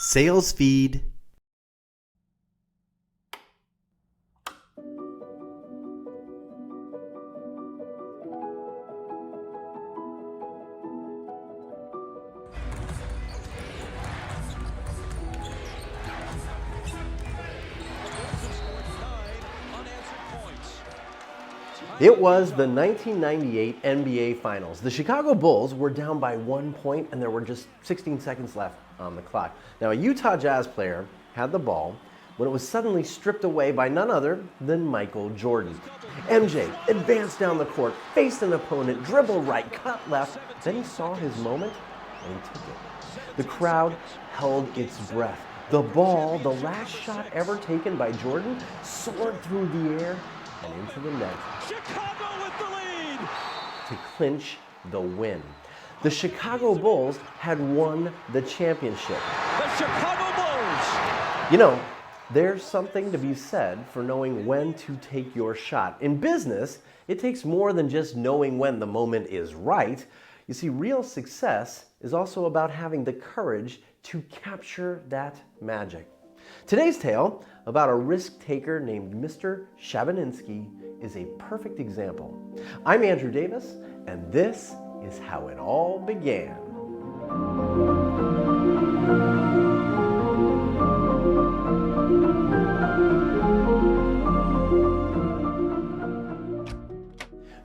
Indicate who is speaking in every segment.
Speaker 1: Sales feed. It was the 1998 NBA Finals. The Chicago Bulls were down by 1 point and there were just 16 seconds left on the clock. Now, a Utah Jazz player had the ball when it was suddenly stripped away by none other than Michael Jordan. MJ advanced down the court, faced an opponent, dribbled right, cut left, then he saw his moment and he took it. The crowd held its breath. The ball, the last shot ever taken by Jordan, soared through the air and into the net.
Speaker 2: Chicago with the lead!
Speaker 1: To clinch the win. The Chicago Bulls had won the championship.
Speaker 2: The Chicago Bulls!
Speaker 1: You know, there's something to be said for knowing when to take your shot. In business, it takes more than just knowing when the moment is right. You see, real success is also about having the courage to capture that magic. Today's tale about a risk-taker named Mr. Chabenisky is a perfect example. I'm Andrew Davis, and this is how it all began.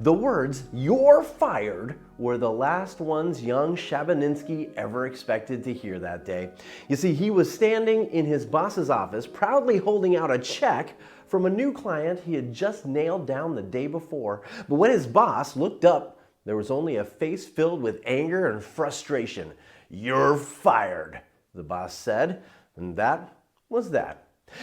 Speaker 1: The words, "You're fired," were the last ones young Chabenisky ever expected to hear that day. You see, he was standing in his boss's office, proudly holding out a check from a new client he had just nailed down the day before. But when his boss looked up, there was only a face filled with anger and frustration. "You're fired," the boss said, and that was that.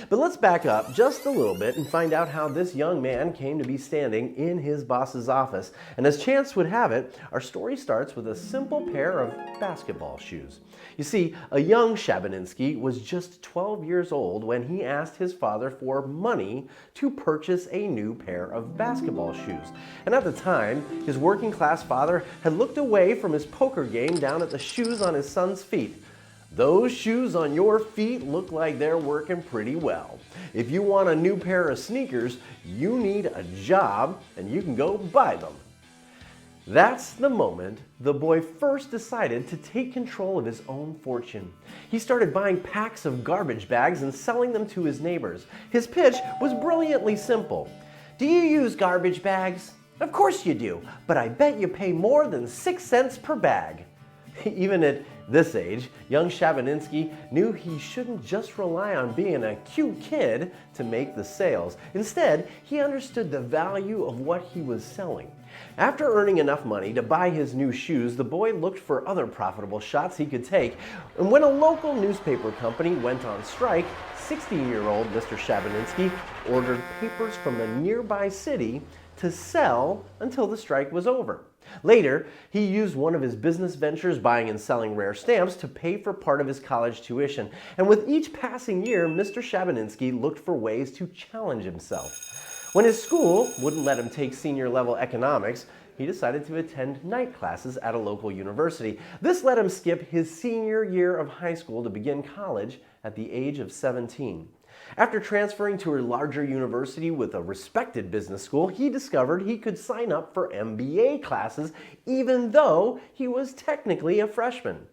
Speaker 1: But let's back up just a little bit and find out how this young man came to be standing in his boss's office. And as chance would have it, our story starts with a simple pair of basketball shoes. You see, a young Chabenisky was just 12 years old when he asked his father for money to purchase a new pair of basketball shoes. And at the time, his working class father had looked away from his poker game down at the shoes on his son's feet. "Those shoes on your feet look like they're working pretty well. If you want a new pair of sneakers, you need a job and you can go buy them." That's the moment the boy first decided to take control of his own fortune. He started buying packs of garbage bags and selling them to his neighbors. His pitch was brilliantly simple. "Do you use garbage bags? Of course you do, but I bet you pay more than 6 cents per bag." Even at this age, young Chabenisky knew he shouldn't just rely on being a cute kid to make the sales. Instead, he understood the value of what he was selling. After earning enough money to buy his new shoes, the boy looked for other profitable shots he could take. And when a local newspaper company went on strike, 16-year-old Mr. Chabenisky ordered papers from a nearby city to sell until the strike was over. Later, he used one of his business ventures, buying and selling rare stamps, to pay for part of his college tuition. And with each passing year, Mr. Chabenisky looked for ways to challenge himself. When his school wouldn't let him take senior level economics, he decided to attend night classes at a local university. This let him skip his senior year of high school to begin college at the age of 17. After transferring to a larger university with a respected business school, he discovered he could sign up for MBA classes even though he was technically a freshman.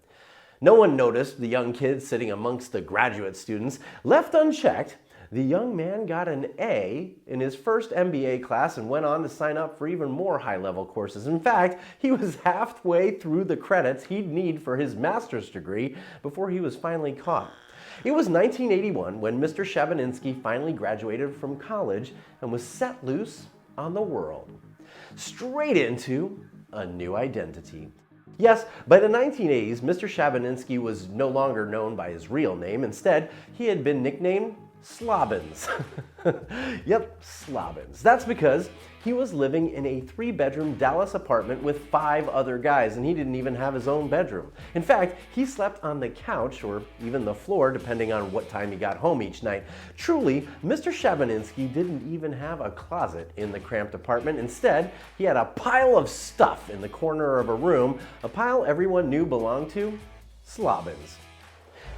Speaker 1: No one noticed the young kid sitting amongst the graduate students. Left unchecked, the young man got an A in his first MBA class and went on to sign up for even more high-level courses. In fact, he was halfway through the credits he'd need for his master's degree before he was finally caught. It was 1981 when Mr. Chabenisky finally graduated from college and was set loose on the world, straight into a new identity. Yes, by the 1980s, Mr. Chabenisky was no longer known by his real name. Instead, he had been nicknamed Slobbins. Yep, Slobbins. That's because he was living in a 3-bedroom Dallas apartment with 5 other guys, and he didn't even have his own bedroom. In fact, he slept on the couch or even the floor, depending on what time he got home each night. Truly, Mr. Chabenisky didn't even have a closet in the cramped apartment. Instead, he had a pile of stuff in the corner of a room, a pile everyone knew belonged to Slobbins.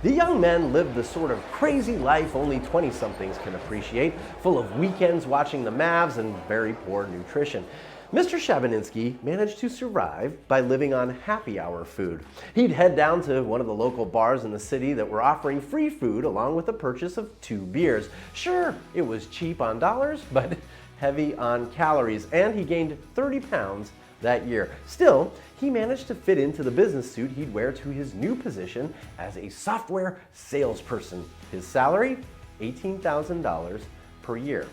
Speaker 1: The young men lived the sort of crazy life only 20-somethings can appreciate, full of weekends watching the Mavs and very poor nutrition. Mr. Chabenisky managed to survive by living on happy hour food. He'd head down to one of the local bars in the city that were offering free food along with the purchase of 2 beers. Sure, it was cheap on dollars, but heavy on calories, and he gained 30 pounds that year. Still, he managed to fit into the business suit he'd wear to his new position as a software salesperson. His salary, $18,000 per year.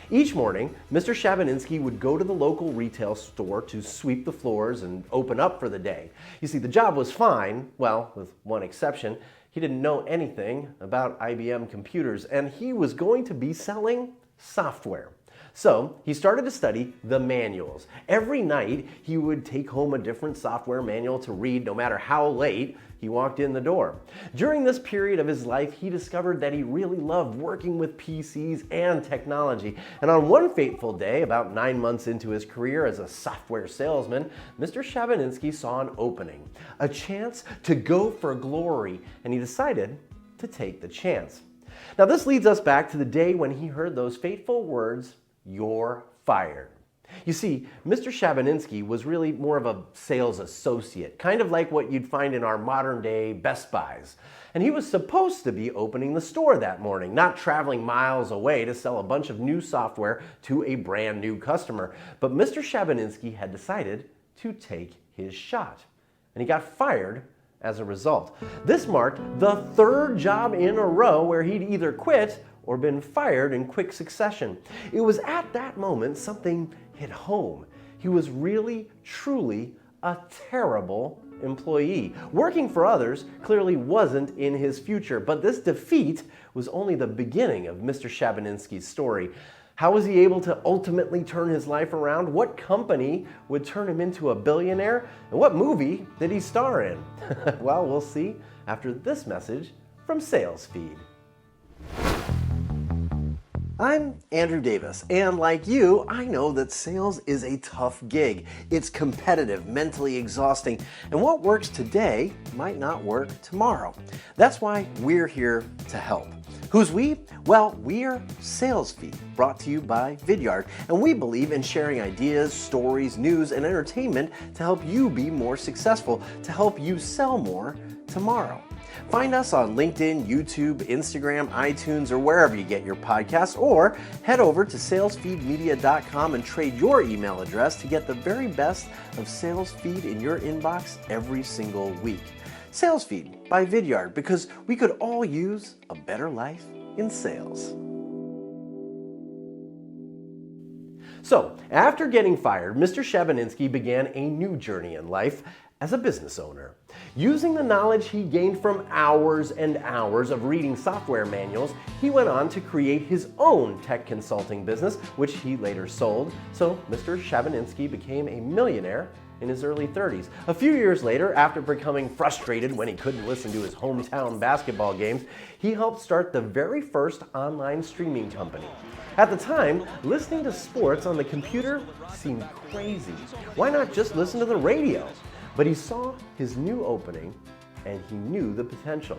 Speaker 1: Each morning, Mr. Chabenisky would go to the local retail store to sweep the floors and open up for the day. You see, the job was fine, well, with one exception. He didn't know anything about IBM computers, and he was going to be selling software. So he started to study the manuals. Every night he would take home a different software manual to read no matter how late he walked in the door. During this period of his life, he discovered that he really loved working with PCs and technology. And on one fateful day, about 9 months into his career as a software salesman, Mr. Chabenisky saw an opening, a chance to go for glory, and he decided to take the chance. Now this leads us back to the day when he heard those fateful words, "You're fired." You see, Mr. Chabenisky was really more of a sales associate, kind of like what you'd find in our modern day Best Buys. And he was supposed to be opening the store that morning, not traveling miles away to sell a bunch of new software to a brand new customer. But Mr. Chabenisky had decided to take his shot, and he got fired as a result. This marked the 3rd job in a row where he'd either quit or been fired in quick succession. It was at that moment something hit home. He was really, truly a terrible employee. Working for others clearly wasn't in his future, but this defeat was only the beginning of Mr. Chabenisky's story. How was he able to ultimately turn his life around? What company would turn him into a billionaire? And what movie did he star in? Well, we'll see after this message from Sales Feed. I'm Andrew Davis, and like you, I know that sales is a tough gig. It's competitive, mentally exhausting, and what works today might not work tomorrow. That's why we're here to help. Who's we? Well, we're Sales Feed, brought to you by Vidyard, and we believe in sharing ideas, stories, news, and entertainment to help you be more successful, to help you sell more tomorrow. Find us on LinkedIn, YouTube, Instagram, iTunes, or wherever you get your podcasts, or head over to salesfeedmedia.com and trade your email address to get the very best of Sales Feed in your inbox every single week. Sales Feed by Vidyard, because we could all use a better life in sales. So, after getting fired, Mr. Chabenisky began a new journey in life as a business owner. Using the knowledge he gained from hours and hours of reading software manuals, he went on to create his own tech consulting business, which he later sold. So Mr. Chabenisky became a millionaire in his early 30s. A few years later, after becoming frustrated when he couldn't listen to his hometown basketball games, he helped start the very first online streaming company. At the time, listening to sports on the computer seemed crazy. Why not just listen to the radio? But he saw his new opening and he knew the potential.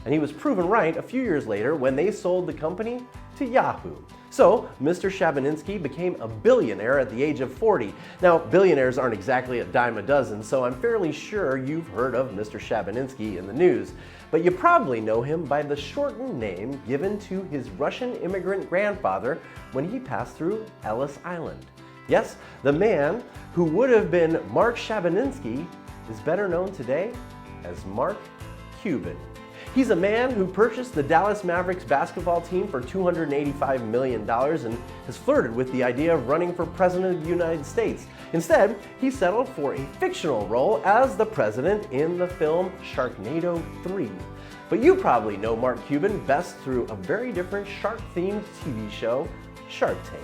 Speaker 1: And he was proven right a few years later when they sold the company to Yahoo. So Mr. Chabenisky became a billionaire at the age of 40. Now, billionaires aren't exactly a dime a dozen, so I'm fairly sure you've heard of Mr. Chabenisky in the news. But you probably know him by the shortened name given to his Russian immigrant grandfather when he passed through Ellis Island. Yes, the man who would have been Mark Chabenisky is better known today as Mark Cuban. He's a man who purchased the Dallas Mavericks basketball team for $285 million and has flirted with the idea of running for president of the United States. Instead, he settled for a fictional role as the president in the film Sharknado 3. But you probably know Mark Cuban best through a very different shark-themed TV show, Shark Tank.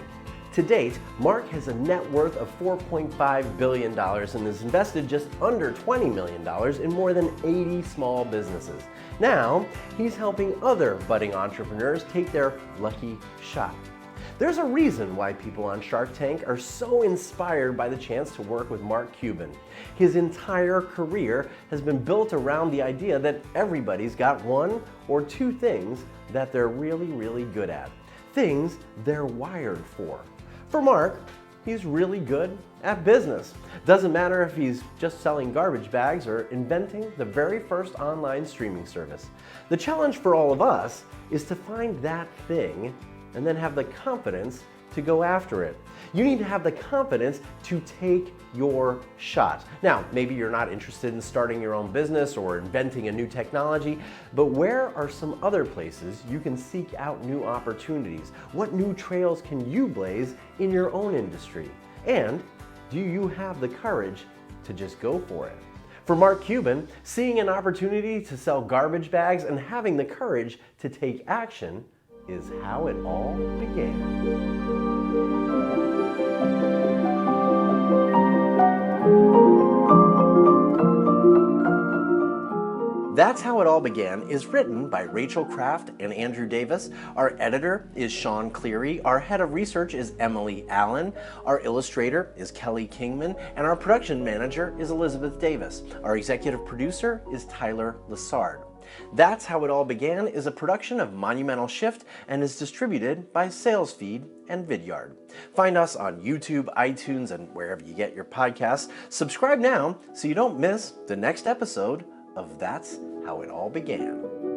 Speaker 1: To date, Mark has a net worth of $4.5 billion and has invested just under $20 million in more than 80 small businesses. Now, he's helping other budding entrepreneurs take their lucky shot. There's a reason why people on Shark Tank are so inspired by the chance to work with Mark Cuban. His entire career has been built around the idea that everybody's got one or two things that they're really good at. Things they're wired for. For Mark, he's really good at business. Doesn't matter if he's just selling garbage bags or inventing the very first online streaming service. The challenge for all of us is to find that thing and then have the confidence to go after it. You need to have the confidence to take your shot. Now, maybe you're not interested in starting your own business or inventing a new technology, but where are some other places you can seek out new opportunities? What new trails can you blaze in your own industry? And do you have the courage to just go for it? For Mark Cuban, seeing an opportunity to sell garbage bags and having the courage to take action is how it all began. That's How It All Began is written by Rachel Kraft and Andrew Davis. Our editor is Sean Cleary. Our head of research is Emily Allen. Our illustrator is Kelly Kingman. And our production manager is Elizabeth Davis. Our executive producer is Tyler Lessard. That's How It All Began is a production of Monumental Shift and is distributed by SalesFeed and Vidyard. Find us on YouTube, iTunes, and wherever you get your podcasts. Subscribe now so you don't miss the next episode of That's How It All Began.